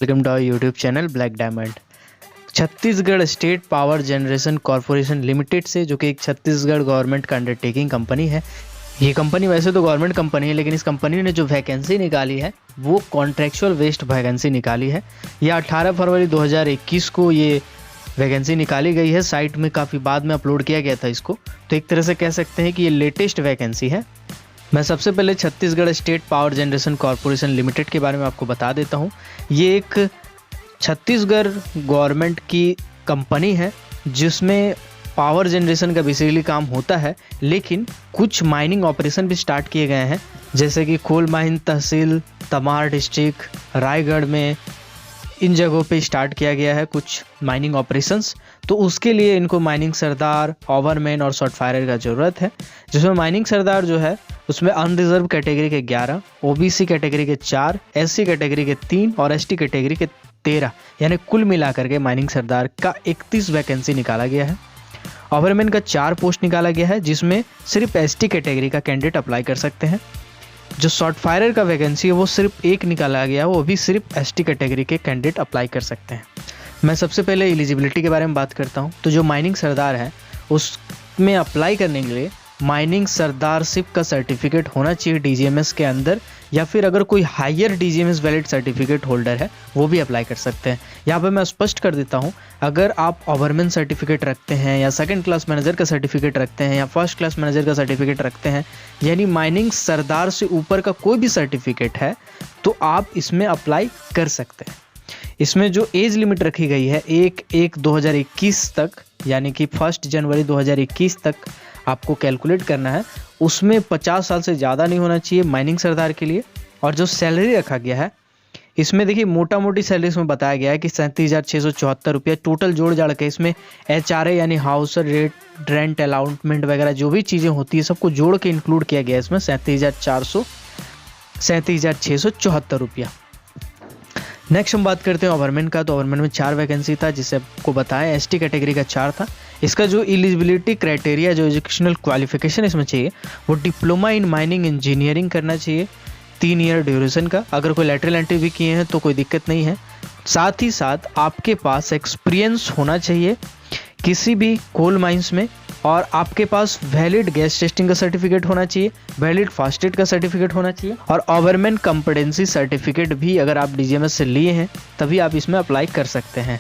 Welcome to our YouTube channel black diamond. Chhattisgarh state power generation corporation limited से, जो कि एक छत्तीसगढ़ गवर्नमेंट का अंडरटेकिंग कंपनी है। ये कंपनी वैसे तो गवर्नमेंट कंपनी है, लेकिन इस कंपनी ने जो वैकेंसी निकाली है वो कॉन्ट्रेक्चुअल बेस्ड वैकेंसी निकाली है। यह 18 फरवरी 2021 को ये वैकेंसी निकाली गई है। साइट में काफ़ी बाद में अपलोड किया गया था इसको, तो एक तरह से कह सकते हैं कि ये लेटेस्ट वैकेंसी है। मैं सबसे पहले Chhattisgarh state power generation corporation limited के बारे में आपको बता देता हूँ। ये एक छत्तीसगढ़ गवर्नमेंट की कंपनी है जिसमें पावर जनरेशन का बेसिकली काम होता है, लेकिन कुछ माइनिंग ऑपरेशन भी स्टार्ट किए गए हैं, जैसे कि कोल माइन तहसील तमार डिस्ट्रिक्ट रायगढ़ में, इन जगहों पे स्टार्ट किया गया है कुछ माइनिंग ऑपरेशंस। तो उसके लिए इनको माइनिंग सरदार, ओवरमैन और शॉर्ट फायरर का ज़रूरत है। जिसमें माइनिंग सरदार जो है उसमें अनरिजर्व कैटेगरी के 11, ओबीसी कैटेगरी के 4, एससी कैटेगरी के 3 और एसटी कैटेगरी के 13, यानी कुल मिलाकर के माइनिंग सरदार का 31 वैकेंसी निकाला गया है। ओवरमैन का 4 पोस्ट निकाला गया है, जिसमें सिर्फ एसटी कैटेगरी का कैंडिडेट अप्लाई कर सकते हैं। जो शॉर्ट फायरर का वैकेंसी है वो सिर्फ 1 निकाला गया है, वो भी सिर्फ एसटी कैटेगरी के कैंडिडेट अप्लाई कर सकते हैं। मैं सबसे पहले एलिजिबिलिटी के बारे में बात करता हूँ। तो जो माइनिंग सरदार है उसमें अप्लाई करने के लिए माइनिंग सरदारशिप का सर्टिफिकेट होना चाहिए डीजीएमएस के अंदर, या फिर अगर कोई higher DGMS valid certificate holder है वो भी अप्लाई कर सकते हैं। यहाँ पे मैं स्पष्ट कर देता हूँ, अगर आप ओवरमैन सर्टिफिकेट रखते हैं या सेकंड क्लास मैनेजर का सर्टिफिकेट रखते हैं या फर्स्ट क्लास मैनेजर का सर्टिफिकेट रखते हैं, यानी माइनिंग सरदार से ऊपर का कोई भी सर्टिफिकेट है, तो आप इसमें अप्लाई कर सकते हैं। इसमें जो एज लिमिट रखी गई है 1/1/2021 तक, यानी कि 1 जनवरी 2021 तक आपको कैलकुलेट करना है। उसमें 50 साल से ज़्यादा नहीं होना चाहिए माइनिंग सरदार के लिए। और जो सैलरी रखा गया है इसमें देखिए, मोटा मोटी सैलरी इसमें बताया गया है कि 37,674 रुपया टोटल जोड़ जाड़ के। इसमें एचआरए यानी हाउस रेट, रेंट अलाउंसमेंट वगैरह जो भी चीज़ें होती है सबको जोड़ के इंक्लूड किया गया है इसमें 37,674 रुपया। नेक्स्ट हम बात करते हैं ओवरमैन का। तो ओवरमैन में 4 वैकेंसी था, जिसे आपको बताया एसटी कैटेगरी का 4 था। इसका जो एलिजिबिलिटी क्राइटेरिया, जो एजुकेशनल क्वालिफिकेशन इसमें चाहिए वो डिप्लोमा इन माइनिंग इंजीनियरिंग करना चाहिए 3 ईयर ड्यूरेशन का। अगर कोई लैटरल एंट्री भी किए हैं तो कोई दिक्कत नहीं है। साथ ही साथ आपके पास एक्सपीरियंस होना चाहिए किसी भी कोल माइंस में, और आपके पास वैलिड गैस टेस्टिंग का सर्टिफिकेट होना चाहिए, वैलिड फास्टेड का सर्टिफिकेट होना चाहिए, और ओवरमैन कॉम्पिटेंसी सर्टिफिकेट भी अगर आप डीजीएमएस से लिए हैं तभी आप इसमें अप्लाई कर सकते हैं।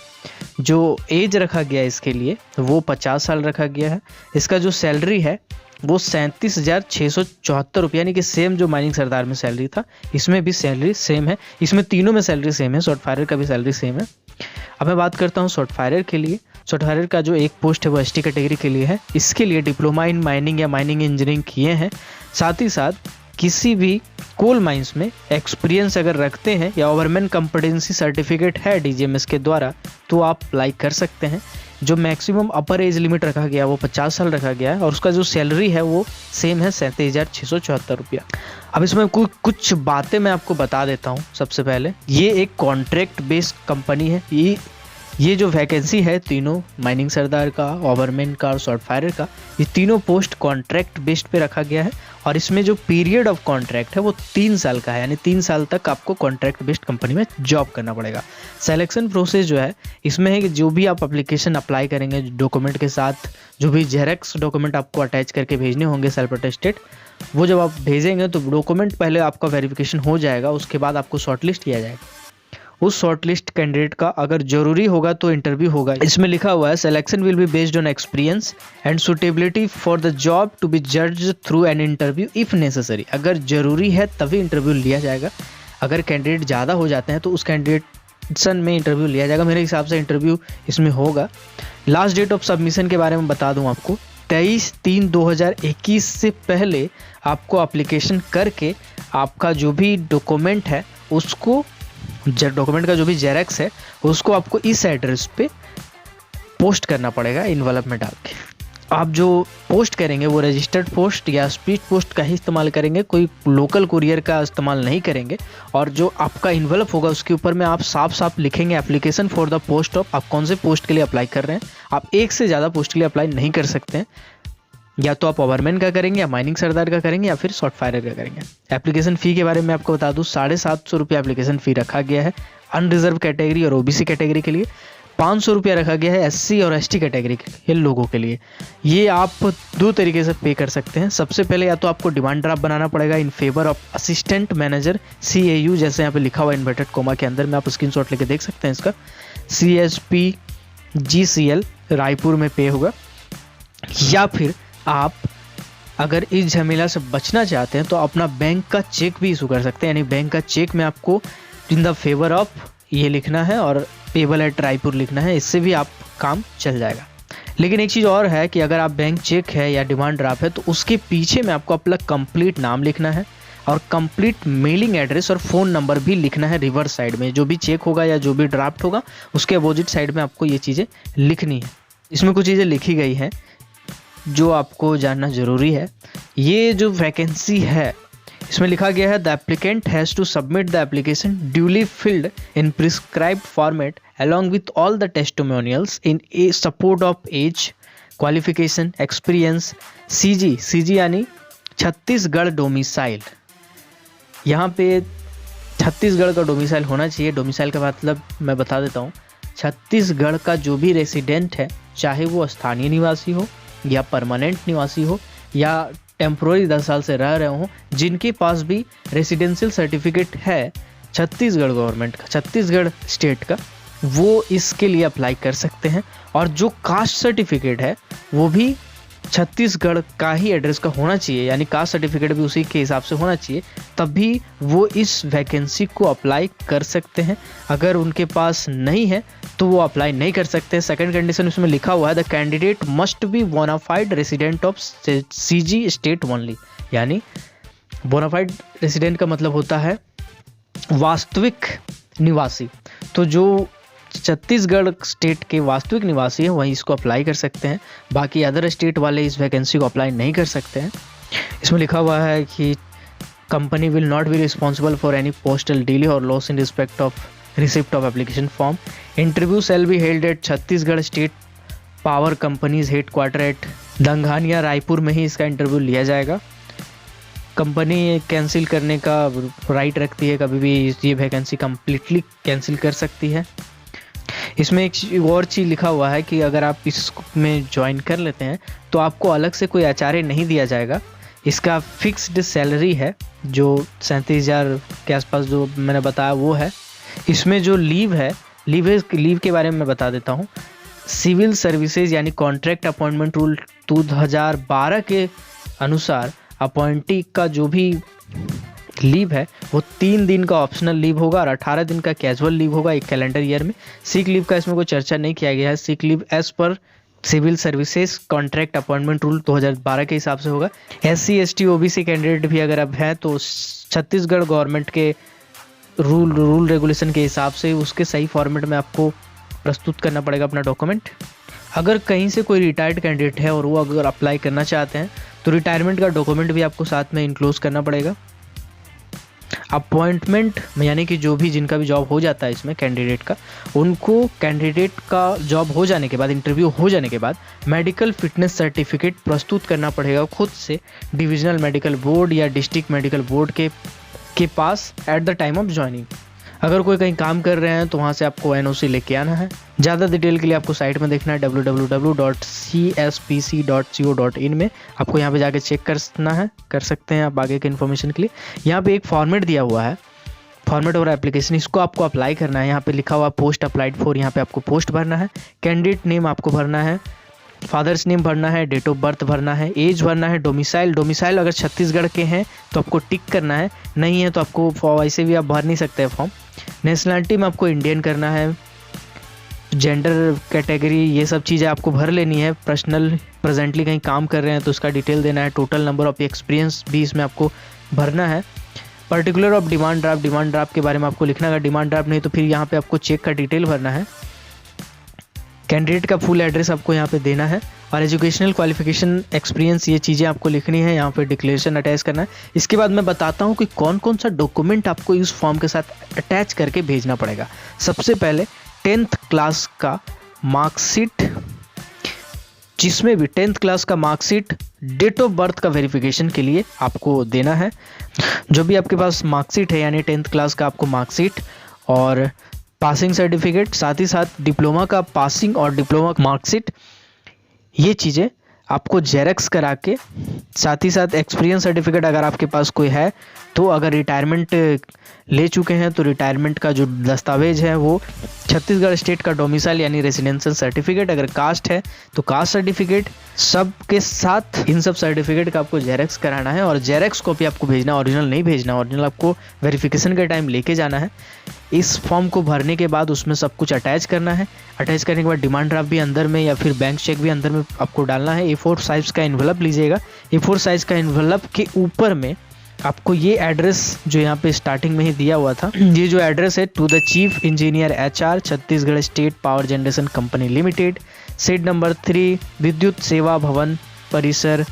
जो एज रखा गया है इसके लिए वो 50 साल रखा गया है। इसका जो सैलरी है वो 37,674 रुपये, यानी कि सेम जो माइनिंग सरदार में सैलरी था इसमें भी सैलरी सेम है। इसमें तीनों में सैलरी सेम है, शॉर्ट फायरर का भी सैलरी सेम है। अब मैं बात करता हूँ शॉर्ट फायरर के लिए। शॉर्ट फायरर का जो एक पोस्ट है वो एसटी कैटेगरी के लिए है। इसके लिए डिप्लोमा इन माइनिंग या माइनिंग इंजीनियरिंग किए हैं, साथ ही साथ किसी भी कोल माइंस में एक्सपीरियंस अगर रखते हैं या ओवरमैन कॉम्पिटेंसी सर्टिफिकेट है डीजीएमएस के द्वारा, तो आप अप्लाई कर सकते हैं। जो मैक्सिमम अपर एज लिमिट रखा गया वो 50 साल रखा गया है, और उसका जो सैलरी है वो सेम है 37,674 रुपया। अब इसमें कुछ बातें मैं आपको बता देता हूँ। सबसे पहले, ये एक कॉन्ट्रैक्ट बेस्ड कंपनी है। ये जो वैकेंसी है तीनों, माइनिंग सरदार का, ओवरमैन का और शॉर्ट फायरर का, ये तीनों पोस्ट कॉन्ट्रैक्ट बेस्ड पे रखा गया है। और इसमें जो पीरियड ऑफ कॉन्ट्रैक्ट है वो 3 साल का है, यानी 3 साल तक आपको कॉन्ट्रैक्ट बेस्ड कंपनी में जॉब करना पड़ेगा। सिलेक्शन प्रोसेस जो है इसमें है कि जो भी आप एप्लीकेशन अप्लाई करेंगे डॉक्यूमेंट के साथ, जो भी जेरॉक्स डॉक्यूमेंट आपको अटैच करके भेजने होंगे सेल्फ अटेस्टेड, वो जब आप भेजेंगे तो डॉक्यूमेंट पहले आपका वेरिफिकेशन हो जाएगा, उसके बाद आपको शॉर्टलिस्ट किया जाएगा। उस शॉर्टलिस्ट कैंडिडेट का अगर जरूरी होगा तो इंटरव्यू होगा। इसमें लिखा हुआ है selection will be based on experience and suitability for the job to be judged through an interview if necessary. अगर जरूरी है तभी इंटरव्यू लिया जाएगा। अगर कैंडिडेट ज़्यादा हो जाते हैं तो उस कैंडिडेशन में इंटरव्यू लिया जाएगा। मेरे हिसाब से इंटरव्यू इसमें होगा। लास्ट डेट ऑफ सबमिशन के बारे में बता दूँ आपको, 23/3/2021 से पहले आपको अप्लीकेशन करके आपका जो भी डॉक्यूमेंट है उसको, डॉक्यूमेंट का जो भी जेरॉक्स है उसको आपको इस एड्रेस पे पोस्ट करना पड़ेगा इन्वेलप में डाल के। आप जो पोस्ट करेंगे वो रजिस्टर्ड पोस्ट या स्पीड पोस्ट का ही इस्तेमाल करेंगे, कोई लोकल कुरियर का इस्तेमाल नहीं करेंगे। और जो आपका इन्वेलप होगा उसके ऊपर में आप साफ साफ लिखेंगे application for the post of, आप कौन से पोस्ट के लिए अप्लाई कर रहे हैं। आप एक से ज़्यादा पोस्ट के लिए अप्लाई नहीं कर सकते हैं। या तो आप ओवरमैन का करेंगे या माइनिंग सरदार का करेंगे या फिर शॉर्ट फायरर का करेंगे। एप्लीकेशन फ़ी के बारे में आपको बता दूं, 750 रुपये एप्लीकेशन फ़ी रखा गया है। अनरिजर्व कैटेगरी और ओबीसी कैटेगरी के लिए। 500 रुपया रखा गया है एससी और एसटी कैटेगरी के लोगों के लिए। ये आप दो तरीके से पे कर सकते हैं। सबसे पहले या तो आपको डिमांड ड्राफ्ट बनाना पड़ेगा in favour of assistant manager CAU, जैसे यहाँ पे लिखा हुआ इन्वर्टेड कोमा के अंदर में, आप स्क्रीनशॉट लेके देख सकते हैं इसका। CSPGCL रायपुर में पे होगा। या फिर आप अगर इस झमेला से बचना चाहते हैं तो अपना बैंक का चेक भी इशू कर सकते हैं, यानी बैंक का चेक में आपको इन द फेवर ऑफ ये लिखना है और पेबल एट रायपुर लिखना है, इससे भी आप काम चल जाएगा। लेकिन एक चीज़ और है कि अगर आप बैंक चेक है या डिमांड ड्राफ्ट है तो उसके पीछे में आपको अपना कंप्लीट नाम लिखना है और कंप्लीट मेलिंग एड्रेस और फ़ोन नंबर भी लिखना है रिवर्स साइड में। जो भी चेक होगा या जो भी ड्राफ्ट होगा उसके अपोजिट साइड में आपको ये चीज़ें लिखनी है। इसमें कुछ चीज़ें लिखी गई हैं जो आपको जानना ज़रूरी है। ये जो वैकेंसी है इसमें लिखा गया है the applicant has to submit the application duly filled in prescribed format along with all the testimonials in a support of age, qualification, experience, CG यानी छत्तीसगढ़ डोमिसाइल। यहाँ पे छत्तीसगढ़ का डोमिसाइल होना चाहिए। डोमिसाइल का मतलब मैं बता देता हूँ, छत्तीसगढ़ का जो भी रेसिडेंट है, चाहे वो स्थानीय निवासी हो या परमानेंट निवासी हो या टेम्प्रोरी 10 साल से रह रहे हो, जिनके पास भी रेसिडेंशियल सर्टिफिकेट है छत्तीसगढ़ गवर्नमेंट का, छत्तीसगढ़ स्टेट का, वो इसके लिए अप्लाई कर सकते हैं। और जो कास्ट सर्टिफिकेट है वो भी छत्तीसगढ़ का ही एड्रेस का होना चाहिए, यानी कास्ट सर्टिफिकेट भी उसी के हिसाब से होना चाहिए, तब भी वो इस वैकेंसी को अप्लाई कर सकते हैं। अगर उनके पास नहीं है तो वो अप्लाई नहीं कर सकते। सेकंड कंडीशन इसमें लिखा हुआ है the candidate must be bona fide resident of CG state only, यानी बोनाफाइड रेसिडेंट का मतलब होता है वास्तविक निवासी। तो जो छत्तीसगढ़ स्टेट के वास्तविक निवासी हैं वहीं इसको अप्लाई कर सकते हैं, बाकी अदर स्टेट वाले इस वैकेंसी को अप्लाई नहीं कर सकते हैं। इसमें लिखा हुआ है कि company will not be responsible for any postal delay और loss in respect of receipt of application form. Interview shall be held at Chhattisgarh state power companies headquarter at Dangania, Raipur में ही इसका इंटरव्यू लिया जाएगा। कंपनी कैंसिल करने का राइट रखती है, कभी भी ये वैकेंसी कम्प्लीटली कैंसिल कर सकती है। इसमें एक और चीज़ लिखा हुआ है कि अगर आप इसमें ज्वाइन कर लेते हैं तो आपको अलग से कोई आचार्य नहीं दिया जाएगा। इसका फिक्स्ड सैलरी है जो 37,000 के आसपास जो मैंने बताया वो है। इसमें जो लीव के बारे में मैं बता देता हूँ। सिविल सर्विसेज यानी कॉन्ट्रैक्ट अपॉइंटमेंट रूल 2012 के अनुसार अपॉइंटी का जो भी लीव है वो 3 दिन का ऑप्शनल लीव होगा और 18 दिन का कैजुअल लीव होगा एक कैलेंडर ईयर में। सिक लीव का इसमें कोई चर्चा नहीं किया गया है। Sick leave as per civil services contract appointment rule 2012 के हिसाब से होगा। SC ST OBC कैंडिडेट भी अगर अब हैं तो छत्तीसगढ़ गवर्नमेंट के रूल रेगुलेशन के हिसाब से उसके सही फॉर्मेट में आपको प्रस्तुत करना पड़ेगा अपना डॉक्यूमेंट। अगर कहीं से कोई रिटायर्ड कैंडिडेट है और वो अगर अप्लाई करना चाहते हैं तो रिटायरमेंट का डॉक्यूमेंट भी आपको साथ में इंक्लोज करना पड़ेगा। अपॉइंटमेंट यानी कि जो भी जिनका भी जॉब हो जाता है इसमें कैंडिडेट का, उनको कैंडिडेट का जॉब हो जाने के बाद, इंटरव्यू हो जाने के बाद मेडिकल फिटनेस सर्टिफिकेट प्रस्तुत करना पड़ेगा खुद से डिविजनल मेडिकल बोर्ड या डिस्ट्रिक्ट मेडिकल बोर्ड के पास at the time of joining. अगर कोई कहीं काम कर रहे हैं तो वहाँ से आपको NOC लेके आना है। ज़्यादा डिटेल के लिए आपको साइट में देखना है www.cspc.co.in में, आपको यहाँ पे जाके चेक कर सकते हैं आप आगे के इन्फॉर्मेशन के लिए। यहाँ पे एक फॉर्मेट दिया हुआ है, फॉर्मेट और एप्लीकेशन, इसको आपको अप्लाई करना है। यहाँ पे लिखा हुआ पोस्ट अप्लाइड फॉर, यहाँ पे आपको पोस्ट भरना है, कैंडिडेट नेम आपको भरना है, फादर्स नेम भरना है, डेट ऑफ बर्थ भरना है, एज भरना है, डोमिसाइल अगर छत्तीसगढ़ के हैं तो आपको टिक करना है, नहीं है तो आपको वैसे भी आप भर नहीं सकते फॉर्म। नेशनलिटी में आपको इंडियन करना है, जेंडर कैटेगरी ये सब चीज़ें आपको भर लेनी है। पर्सनल प्रेजेंटली कहीं काम कर रहे हैं तो उसका डिटेल देना है। टोटल नंबर ऑफ एक्सपीरियंस भी इसमें आपको भरना है। पर्टिकुलर ऑफ डिमांड ड्राफ्ट के बारे में आपको लिखना है। अगर डिमांड ड्राफ्ट नहीं तो फिर यहाँ पे आपको चेक का डिटेल भरना है। कैंडिडेट का फुल एड्रेस आपको यहाँ पे देना है और एजुकेशनल क्वालिफिकेशन एक्सपीरियंस ये चीज़ें आपको लिखनी है, यहाँ पे डिक्लेरेशन अटैच करना है। इसके बाद मैं बताता हूँ कि कौन कौन सा डॉक्यूमेंट आपको इस फॉर्म के साथ अटैच करके भेजना पड़ेगा। सबसे पहले 10th क्लास का मार्कशीट, जिसमें भी 10th क्लास का मार्कशीट डेट ऑफ बर्थ का वेरिफिकेशन के लिए आपको देना है। जो भी आपके पास मार्कशीट है यानी 10th क्लास का आपको मार्कशीट और पासिंग सर्टिफिकेट, साथ ही साथ डिप्लोमा का पासिंग और डिप्लोमा मार्कशीट, ये चीज़ें आपको जेरॉक्स करा के, साथ ही साथ एक्सपीरियंस सर्टिफिकेट अगर आपके पास कोई है तो, अगर रिटायरमेंट ले चुके हैं तो रिटायरमेंट का जो दस्तावेज है वो, छत्तीसगढ़ स्टेट का डोमिसाइल यानी रेजिडेंशियल सर्टिफिकेट, अगर कास्ट है तो कास्ट सर्टिफिकेट, सब के साथ इन सब सर्टिफिकेट का आपको जेरॉक्स कराना है और जेरॉक्स कॉपी आपको भेजना, ओरिजिनल नहीं भेजना, ओरिजिनल आपको वेरिफिकेशन के टाइम लेके जाना है। इस फॉर्म को भरने के बाद उसमें सब कुछ अटैच करना है। अटैच करने के बाद डिमांड ड्राफ्ट भी अंदर में या फिर बैंक चेक भी अंदर में आपको डालना है। A4 साइज का एनवलप लीजिएगा। A4 साइज का एनवलप के ऊपर में आपको ये एड्रेस जो यहाँ पे स्टार्टिंग में ही दिया हुआ था, ये जो एड्रेस है, to the chief engineer HR, Chhattisgarh state power generation company limited, set number 3, विद्युत सेवा भवन परिसर,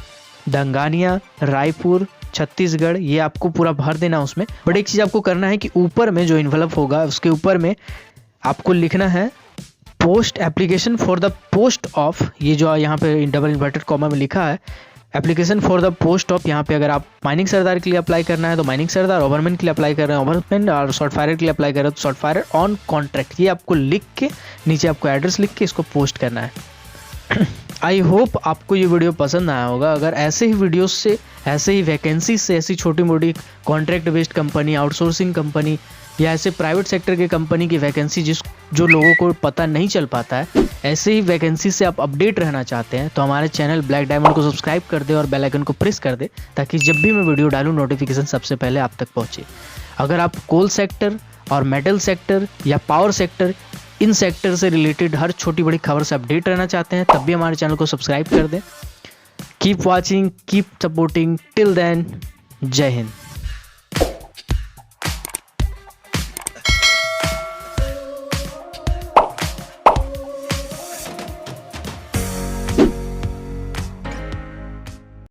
डंगानिया, रायपुर, छत्तीसगढ़, ये आपको पूरा भर देना उसमें। बट एक चीज़ आपको करना है कि ऊपर में जो इन्वेलप होगा उसके ऊपर में आपको लिखना है post application for the post of, ये जो यहाँ पे डबल इन्वर्टेड कॉमा में लिखा है, application for the post of, यहाँ पे अगर आप माइनिंग सरदार के लिए अप्लाई करना है तो माइनिंग सरदार, ओवरमैन के लिए अप्लाई कर रहे हैं ओवरमैन, और शॉर्ट फायर के लिए अप्लाई कर रहे हैं तो शॉर्ट फायर ऑन कॉन्ट्रैक्ट, ये आपको लिख के नीचे आपको एड्रेस लिख के इसको पोस्ट करना है। आई होप आपको ये वीडियो पसंद आया होगा। अगर ऐसे ही वीडियोस से, ऐसे ही वैकेंसी से, ऐसी छोटी मोटी contract based company, outsourcing company या ऐसे प्राइवेट सेक्टर के कंपनी की वैकेंसी जो लोगों को पता नहीं चल पाता है, ऐसे ही वैकेंसी से आप अपडेट रहना चाहते हैं तो हमारे चैनल ब्लैक डायमंड को सब्सक्राइब कर दे और बेल आइकन को प्रेस कर दे, ताकि जब भी मैं वीडियो डालूँ नोटिफिकेशन सबसे पहले आप तक पहुँचे। अगर आप कोल सेक्टर और मेटल सेक्टर या पावर सेक्टर, इन सेक्टर से रिलेटेड हर छोटी बड़ी खबर से अपडेट रहना चाहते हैं तब भी हमारे चैनल को सब्सक्राइब कर दें। Keep watching, keep supporting, till then, जय हिंद।